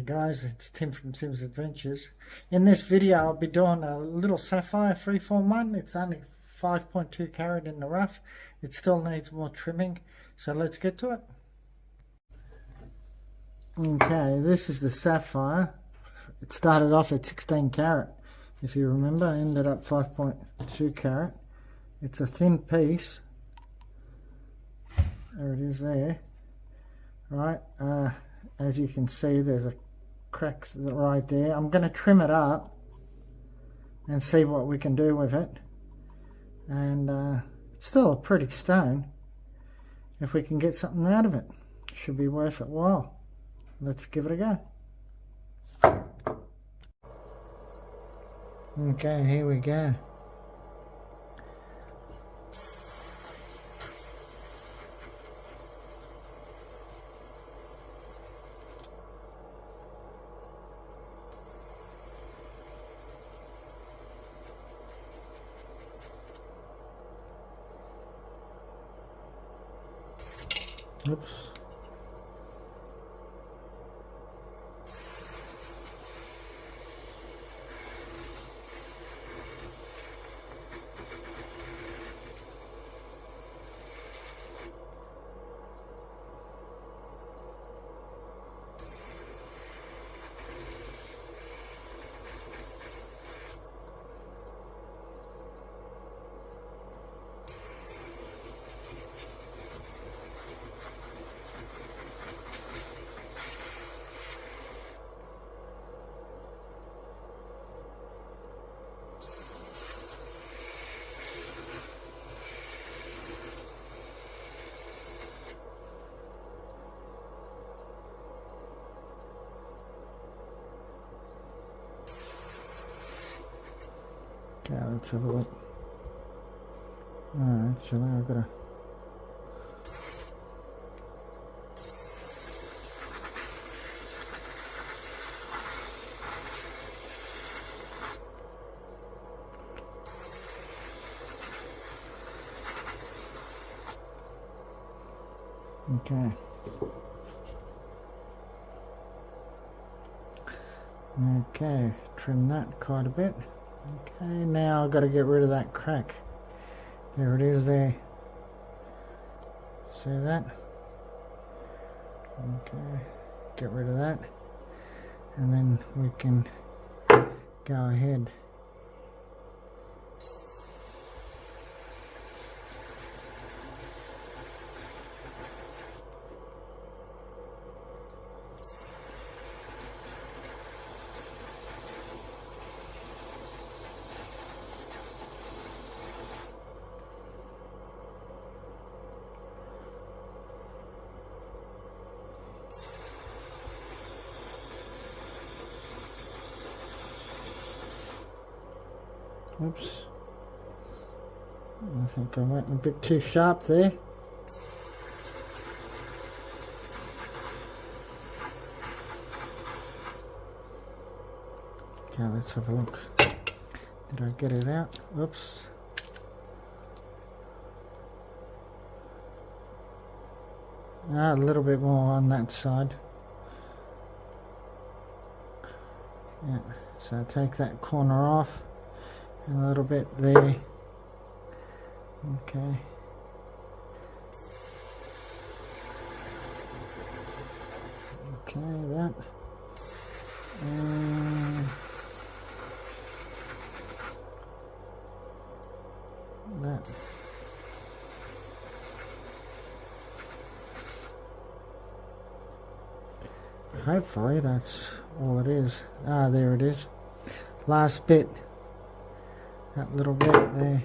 guys, it's Tim from Tim's Adventures. In this video I'll be doing a little sapphire freeform one. It's only 5.2 carat in the rough. It still needs more trimming, so let's get to it. Okay, this is the sapphire. It started off at 16 carat, if you remember. Ended up 5.2 carat. It's a thin piece. There it is there. Right, as you can see, there's a crack right there. I'm going to trim it up and see what we can do with it. And it's still a pretty stone. If we can get something out of it, should be worth it while. Let's give it a go. Okay, here we go. Oops. Okay, let's have a look. Actually, I've got to... Okay. Okay, trim that quite a bit. Okay, now I've got to get rid of that crack. There it is there. See that? Okay, get rid of that. And then we can go ahead. Oops, I think I went a bit too sharp there. Okay, let's have a look. Did I get it out? Oops. A little bit more on that side. Yeah, so take that corner off. A little bit there. Okay. Okay, that. That. Hopefully that's all it is. Ah, there it is. Last bit. That little bit there.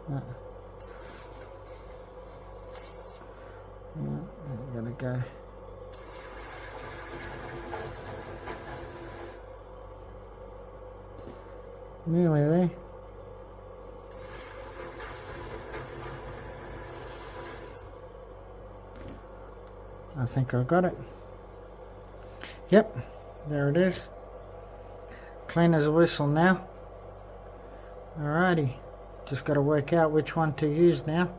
Yeah, I'm gonna go. Nearly there. I think I got it. Yep, there it is. Clean as a whistle now. Alrighty. just got to work out which one to use now.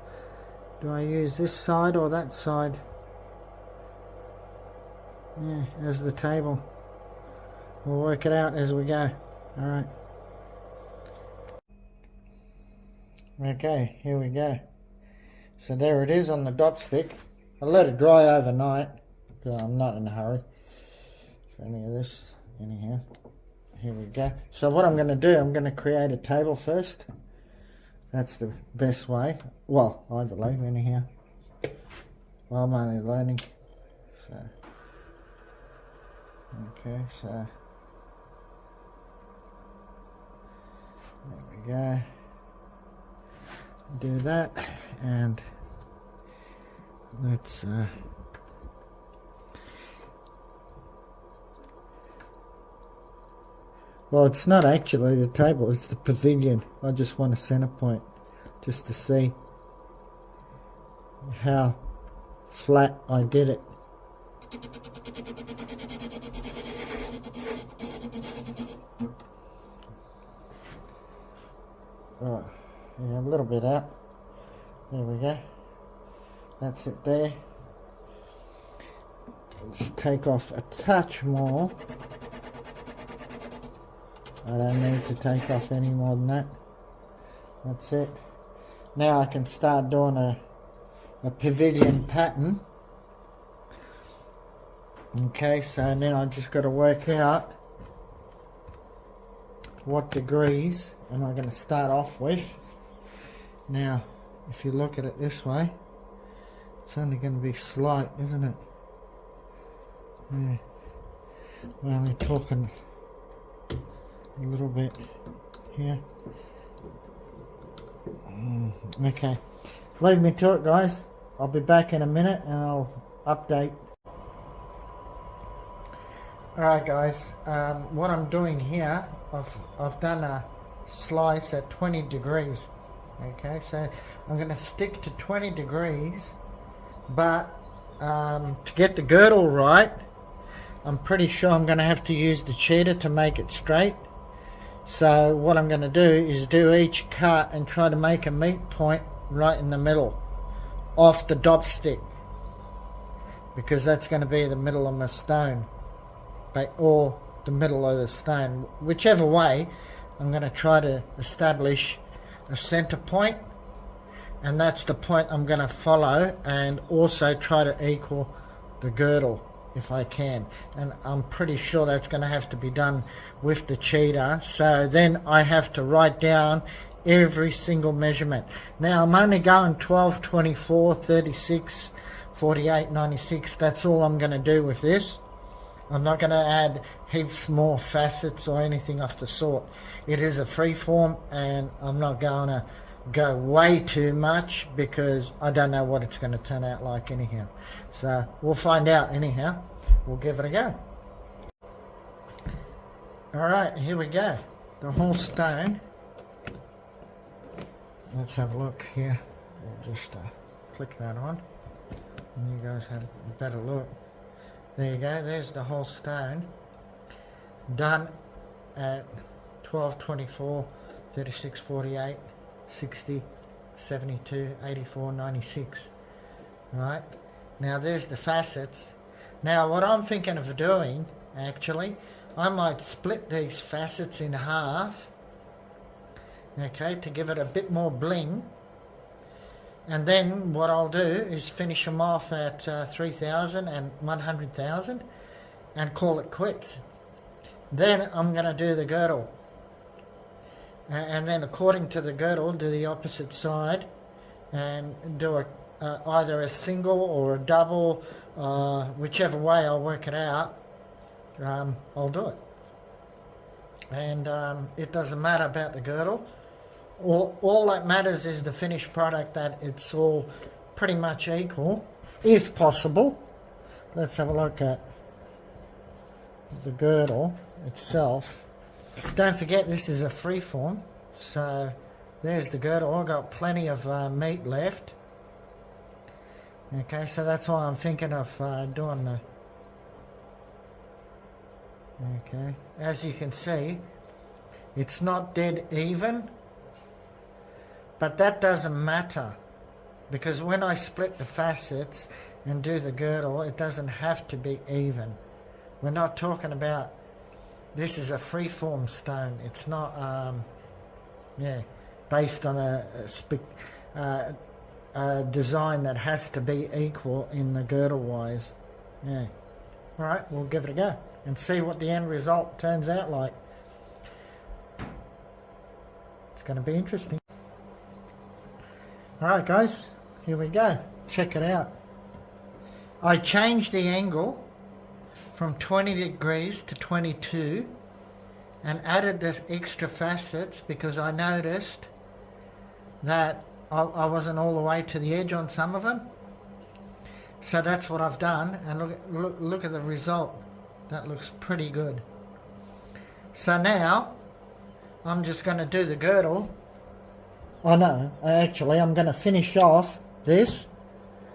Do I use this side or that side? Yeah, as the table. We'll work it out as we go. Alright. Okay, here we go. So there it is on the dop stick. I'll let it dry overnight because I'm not in a hurry for any of this. Anyhow, here we go. So what I'm going to do, I'm going to create a table first. That's the best way. Well, I believe anyhow. I'm only learning. So, okay, so there we go. Do that, and let's well, it's not actually the table, it's the pavilion. I just want a center point just to see how flat I did it. Right. Yeah, a little bit out. There we go. That's it there. Just take off a touch more. I don't need to take off any more than that. That's it. Now I can start doing a pavilion pattern. Okay, so now I just got to work out what degrees am I going to start off with. Now, if you look at it this way, it's only going to be slight, isn't it? Yeah. We're only talking a little bit here. Okay. Leave me to it, guys. I'll be back in a minute and I'll update. Alright, guys. What I'm doing here, I've done a slice at 20 degrees. Okay, so I'm going to stick to 20 degrees, but to get the girdle right, I'm pretty sure I'm going to have to use the cheater to make it straight. So what I'm going to do is do each cut and try to make a meet point right in the middle off the dop stick, because that's going to be the middle of my stone, or the middle of the stone. Whichever way, I'm going to try to establish a center point, and that's the point I'm going to follow, and also try to equal the girdle if I can. And I'm pretty sure that's going to have to be done with the cheater. So then I have to write down every single measurement. Now I'm only going 12, 24, 36, 48, 96. That's all I'm going to do with this. I'm not going to add heaps more facets or anything of the sort. It is a freeform, and I'm not going to go way too much because I don't know what it's going to turn out like anyhow. So we'll find out anyhow. We'll give it a go. Alright, here we go. The whole stone. Let's have a look here. We'll just click that on, and you guys have a better look. There you go, there's the whole stone done at 12, 24, 36, 48, 60, 72, 84, 96. Right, now there's the facets. Now what I'm thinking of doing, actually, I might split these facets in half, okay, to give it a bit more bling. And then what I'll do is finish them off at 3,000 and 100,000 and call it quits. Then I'm going to do the girdle. And then according to the girdle, do the opposite side and do either a single or a double, whichever way I'll work it out, I'll do it. And it doesn't matter about the girdle. All that matters is the finished product, that it's all pretty much equal, if possible. Let's have a look at the girdle itself. Don't forget, this is a freeform, so there's the girdle. I've got plenty of meat left. Okay, so that's why I'm thinking of doing the... Okay, as you can see, it's not dead even, But that doesn't matter, because when I split the facets and do the girdle, it doesn't have to be even. We're not talking about, this is a freeform stone. It's not, based on a design that has to be equal in the girdle wise. Yeah. All right, we'll give it a go and see what the end result turns out like. It's going to be interesting. All right, guys, here we go. Check it out. I changed the angle from 20 degrees to 22 and added the extra facets because I noticed that I wasn't all the way to the edge on some of them. So that's what I've done, and look at the result. That looks pretty good. So now I'm just going to do the girdle. Oh no, actually I'm going to finish off this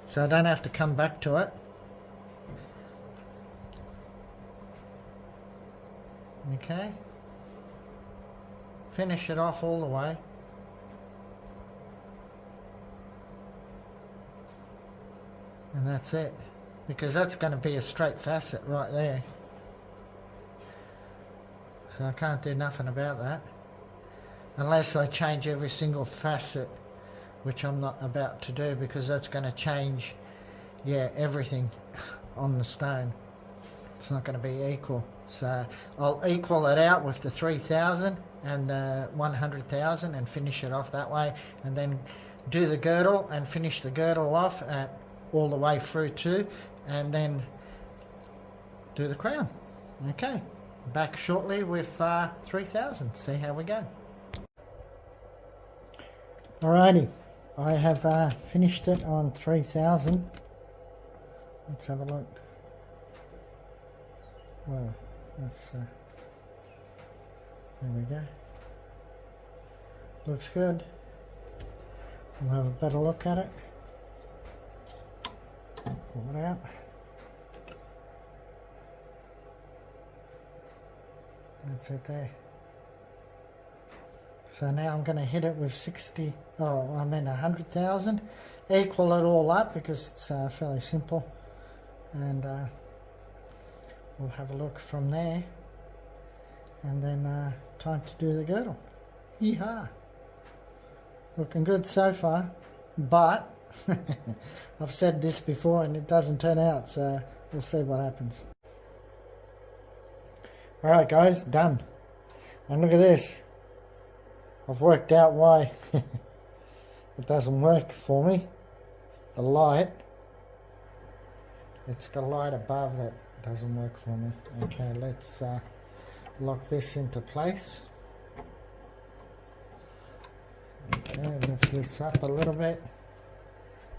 so I don't have to come back to it. Okay, finish it off all the way. And that's it, because that's going to be a straight facet right there. So I can't do nothing about that unless I change every single facet, which I'm not about to do, because that's going to change, everything on the stone. It's not going to be equal. So I'll equal it out with the 3,000 and the 100,000 and finish it off that way, and then do the girdle and finish the girdle off at all the way through too, and then do the crown. Okay, back shortly with 3,000. See how we go. Alrighty, I have finished it on 3,000. Let's have a look. Well, that's there we go. Looks good. We'll have a better look at it. Pull it out. That's it there. So now I'm going to hit it with 100,000. Equal it all up because it's fairly simple. And we'll have a look from there. And then time to do the girdle. Yeehaw! Looking good so far. But I've said this before and it doesn't turn out, so we'll see what happens. Alright guys, done. And look at this. I've worked out why it doesn't work for me. The light. It's the light above that doesn't work for me. Okay, let's lock this into place. Okay, lift this up a little bit.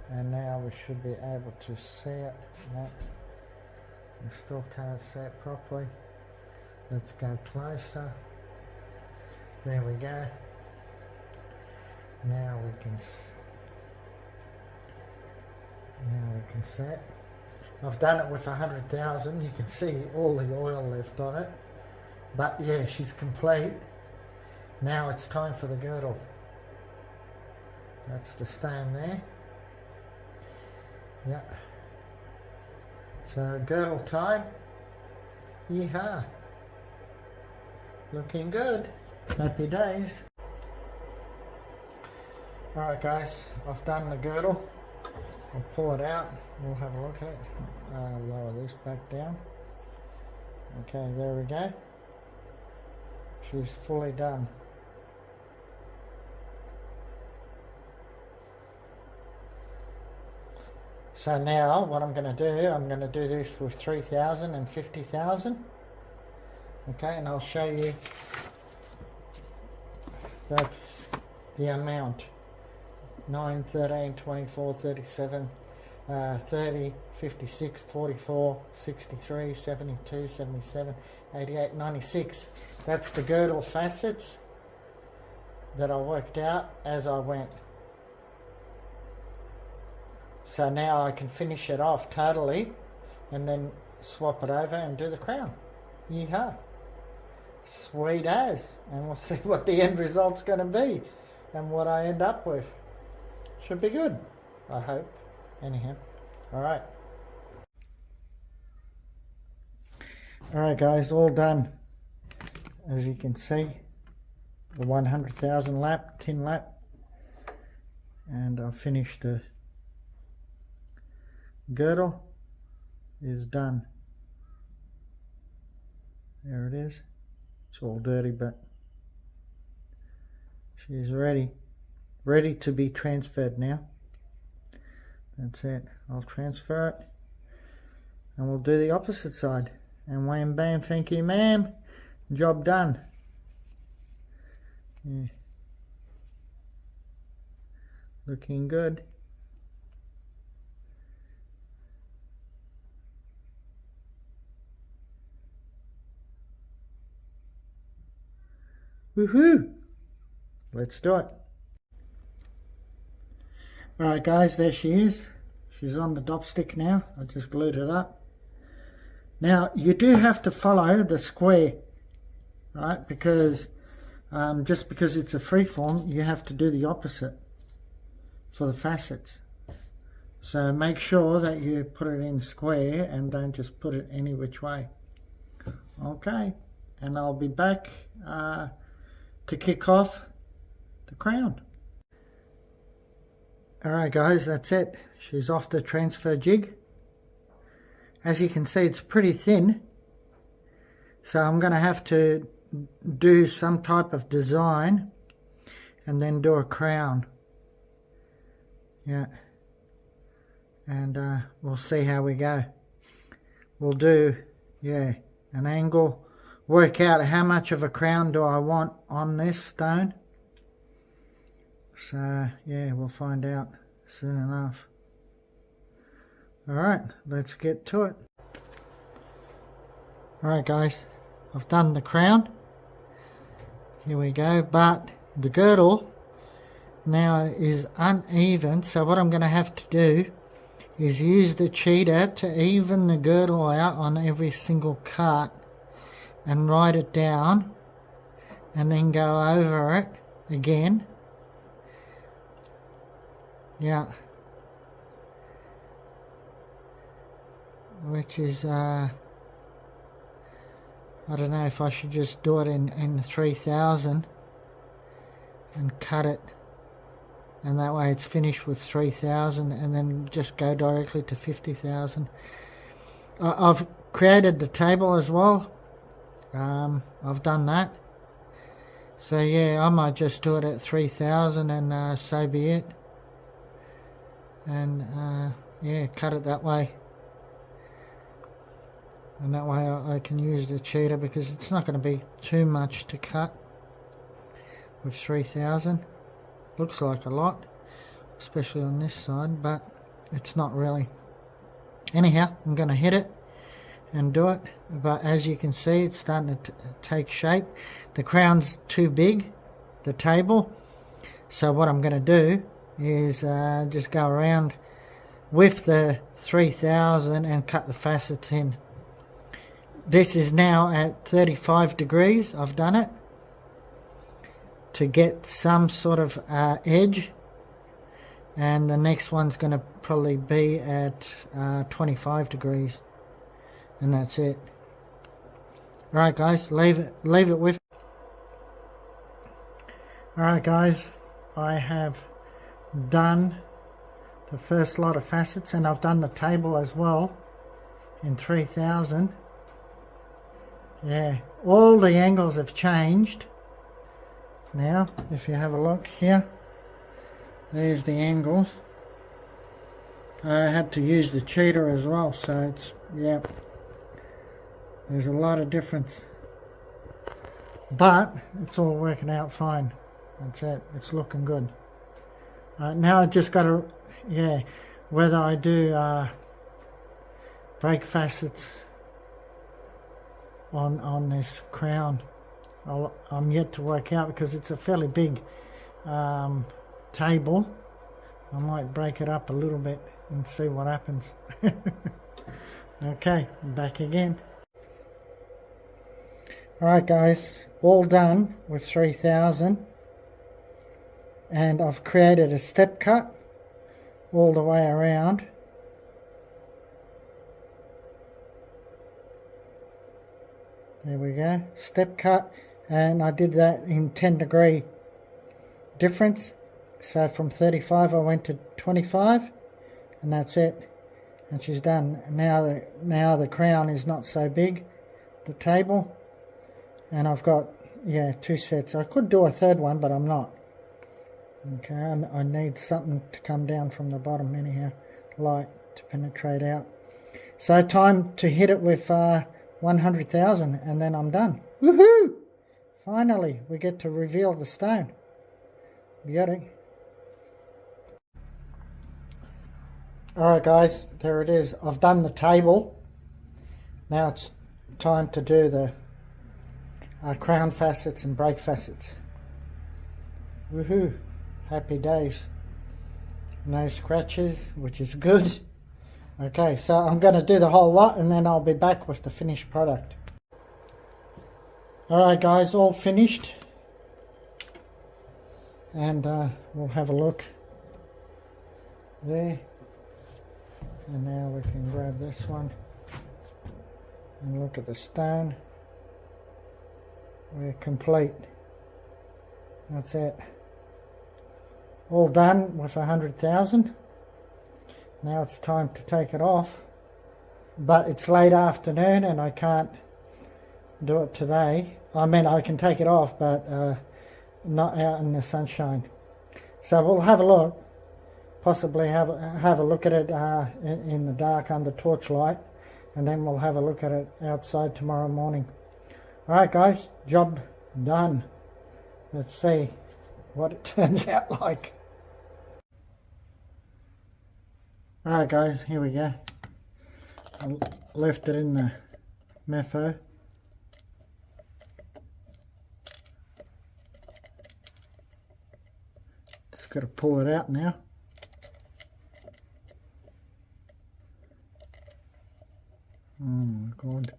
And now we should be able to see it. No, we still can't see it properly. Let's go closer. There we go. Now we can see it. I've done it with 100,000. You can see all the oil left on it. But yeah, she's complete. Now it's time for the girdle. That's the stone there. Yeah. So girdle time. Yeehaw. Looking good. Happy days. Alright guys, I've done the girdle. I'll pull it out. We'll have a look at it. Lower this back down. Okay, there we go. She's fully done. So now what I'm going to do this with 3,000 and 50,000. Okay, and I'll show you that's the amount. 9, 13, 24, 37, 30, 56, 44, 63, 72, 77, 88, 96. That's the girdle facets that I worked out as I went. So now I can finish it off totally and then swap it over and do the crown. Yeehaw. Sweet as. And we'll see what the end result's going to be. and what I end up with. Should be good, I hope. Anyhow, alright. Alright guys, all done. As you can see, the 100,000 lap, tin lap. And I've finished the girdle is done. There it is. It's all dirty, but she's ready to be transferred now. That's it. I'll transfer it and we'll do the opposite side, and wham bam, thank you ma'am, job done. Yeah. Looking good. Woohoo! Let's do it. Alright guys, there she is. She's on the dopstick now. I just glued it up. Now you do have to follow the square, right? Because just because it's a freeform, you have to do the opposite for the facets. So make sure that you put it in square and don't just put it any which way. Okay, and I'll be back to kick off the crown. Alright guys, that's it. She's off the transfer jig. As you can see, it's pretty thin, so I'm going to have to do some type of design and then do a crown. Yeah, and we'll see how we go. We'll do, yeah, an angle, work out how much of a crown do I want on this stone. So yeah, we'll find out soon enough. Alright, let's get to it. Alright guys, I've done the crown. Here we go, but the girdle now is uneven, so what I'm going to have to do is use the cheater to even the girdle out on every single cut and write it down and then go over it again. Yeah, which is I don't know if I should just do it in 3000 and cut it, and that way it's finished with 3000 and then just go directly to 50,000. I've created the table as well. I've done that, so yeah, I might just do it at 3000 and so be it, and yeah, cut it that way. And that way I can use the cheater because it's not going to be too much to cut with 3000. Looks like a lot, especially on this side, but it's not really. Anyhow, I'm going to hit it and do it, but as you can see, it's starting to take shape. The crown's too big, the table, so what I'm going to do is just go around with the 3000 and cut the facets in. This is now at 35 degrees. I've done it to get some sort of edge, and the next one's going to probably be at 25 degrees, and that's it. Right guys, leave it with. Alright guys, I have done the first lot of facets and I've done the table as well in 3000. Yeah, all the angles have changed. Now, if you have a look here, there's the angles. I had to use the cheater as well, so it's, yeah, there's a lot of difference. But it's all working out fine. That's it, it's looking good. Now I just got to, yeah, whether I do break facets on this crown, I'm yet to work out because it's a fairly big table. I might break it up a little bit and see what happens. Okay, back again. Alright guys, all done with 3000, and I've created a step cut all the way around. There we go, step cut, and I did that in 10-degree difference. So from 35 I went to 25, and that's it. And she's done. Now the crown is not so big, the table, and I've got, yeah, 2 sets. I could do a third one, but I'm not. Okay, I need something to come down from the bottom anyhow, light to penetrate out. So time to hit it with 100,000, and then I'm done. Woohoo! Finally, we get to reveal the stone. Beauty. Alright guys, there it is. I've done the table. Now it's time to do the crown facets and break facets. Woohoo! Happy days. No scratches, which is good. Okay, so I'm going to do the whole lot and then I'll be back with the finished product. Alright guys, all finished. And we'll have a look there. And now we can grab this one and look at the stone. We're complete. That's it. All done with 100,000. Now it's time to take it off. But it's late afternoon and I can't do it today. I mean, I can take it off, but not out in the sunshine. So we'll have a look. Possibly have a look at it in the dark under torchlight, and then we'll have a look at it outside tomorrow morning. Alright guys, job done. Let's see what it turns out like. Alright guys, here we go. I left it in the mefo. Just got to pull it out now. Oh my god.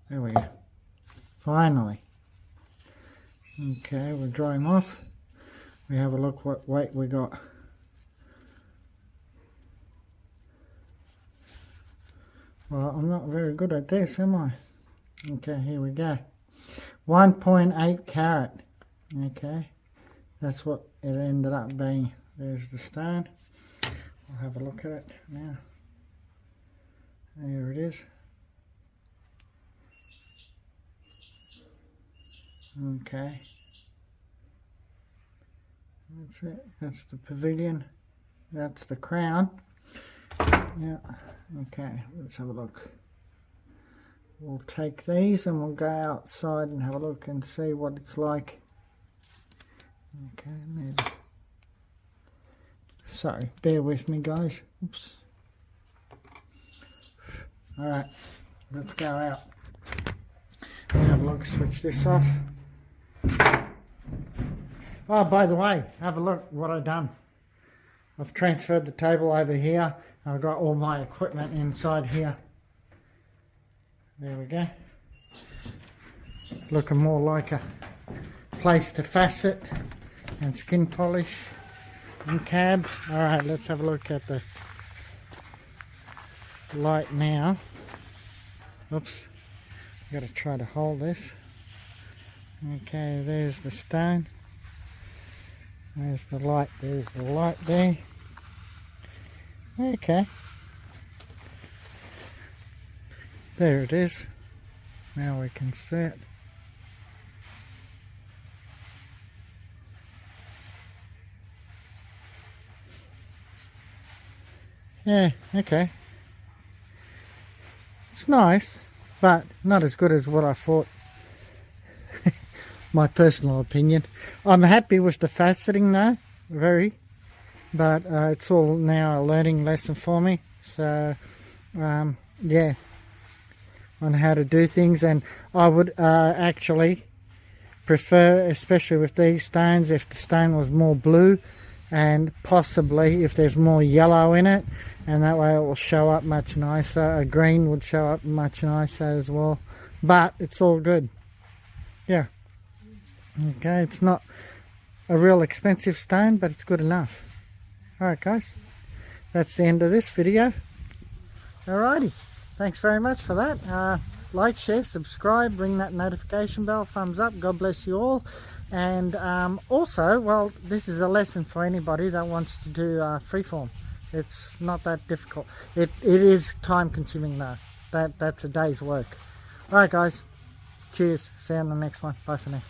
There we go. Finally. Okay, we'll dry them off. We have a look what weight we got. Well, I'm not very good at this, am I? Okay, here we go. 1.8 carat. Okay, that's what it ended up being. There's the stone. I'll have a look at it now. There it is. Okay, that's it. That's the pavilion. That's the crown. Yeah. Okay, let's have a look. We'll take these and we'll go outside and have a look and see what it's like. Okay, maybe. Sorry, bear with me guys. Oops. Alright, let's go out. We'll have a look, switch this off. Oh, by the way, have a look what I've done. I've transferred the table over here. I've got all my equipment inside here. There we go. Looking more like a place to facet and skin polish and cab. Alright, let's have a look at the light now. Oops. I've got to try to hold this. Okay, there's the stone. There's the light there. Okay. There it is. Now we can see it. Yeah, okay. It's nice, but not as good as what I thought. My personal opinion. I'm happy with the faceting though, very. But it's all now a learning lesson for me. So yeah, on how to do things. And I would actually prefer, especially with these stones, if the stone was more blue, and possibly if there's more yellow in it, and that way it will show up much nicer. A green would show up much nicer as well, but it's all good. Yeah, okay, it's not a real expensive stone, but it's good enough. Alright guys, that's the end of this video. Alrighty, thanks very much for that. Like, share, subscribe, ring that notification bell, thumbs up. God bless you all. And also, well, this is a lesson for anybody that wants to do freeform. It's not that difficult. It is time consuming though. That's a day's work. Alright guys, cheers, see you on the next one. Bye for now.